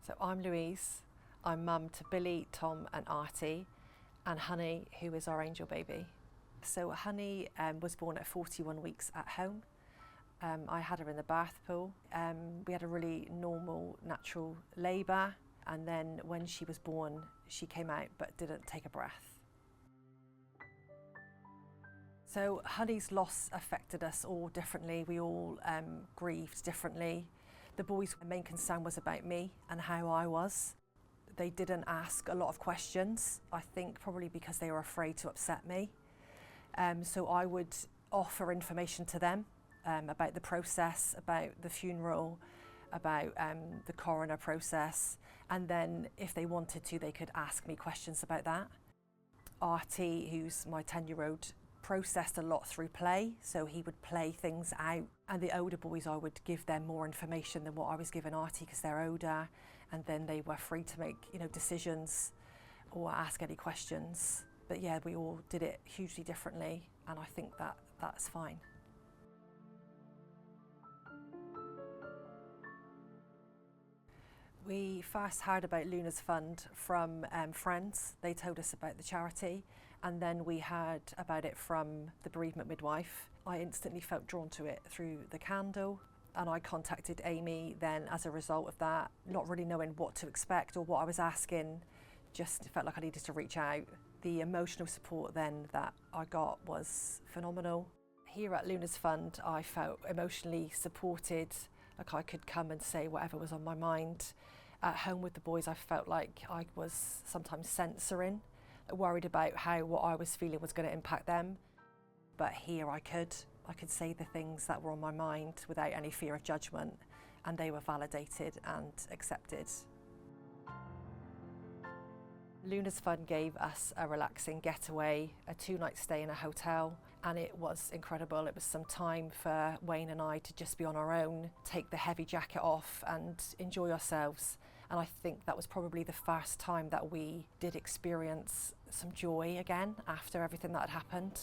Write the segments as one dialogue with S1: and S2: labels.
S1: So I'm Louise. I'm mum to Billy, Tom and Artie, and Honey, who is our angel baby. So Honey was born at 41 weeks at home. I had her in the bath pool. We had a really normal, natural labour, and then when she was born, she came out but didn't take a breath. So Honey's loss affected us all differently. We all grieved differently. The boys' main concern was about me and how I was. They didn't ask a lot of questions, I think probably because they were afraid to upset me. So I would offer information to them about the process, about the funeral, about the coroner process, and then if they wanted to, they could ask me questions about that. Artie, who's my 10-year-old, processed a lot through play, so he would play things out, and the older boys I would give them more information than what I was giving Artie because they're older, and then they were free to make decisions or ask any questions. But yeah, we all did it hugely differently, and I think that's fine. We first heard about Luna's Fund from friends. They told us about the charity, and then we heard about it from the bereavement midwife. I instantly felt drawn to it through the candle, and I contacted Amy then as a result of that, not really knowing what to expect or what I was asking, just felt like I needed to reach out. The emotional support then that I got was phenomenal. Here at Luna's Fund, I felt emotionally supported, like I could come and say whatever was on my mind. At home with the boys, I felt like I was sometimes censoring, worried about how what I was feeling was going to impact them. But here I could say the things that were on my mind without any fear of judgment, and they were validated and accepted. Luna's Fund gave us a relaxing getaway, a 2-night stay in a hotel, and it was incredible. It was some time for Wayne and I to just be on our own, take the heavy jacket off and enjoy ourselves. And I think that was probably the first time that we did experience some joy again after everything that had happened.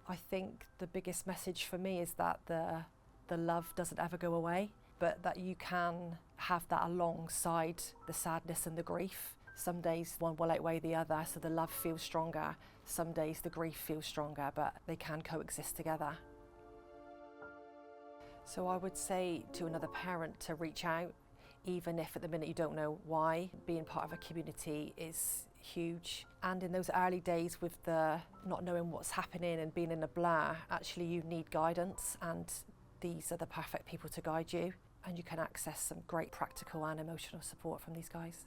S1: I think the biggest message for me is that the love doesn't ever go away, but that you can have that alongside the sadness and the grief. Some days one will outweigh the other, so the love feels stronger. Some days the grief feels stronger, but they can coexist together. So I would say to another parent to reach out, even if at the minute you don't know why. Being part of a community is huge. And in those early days with the not knowing what's happening and being in a blur, actually you need guidance, and these are the perfect people to guide you. And you can access some great practical and emotional support from these guys.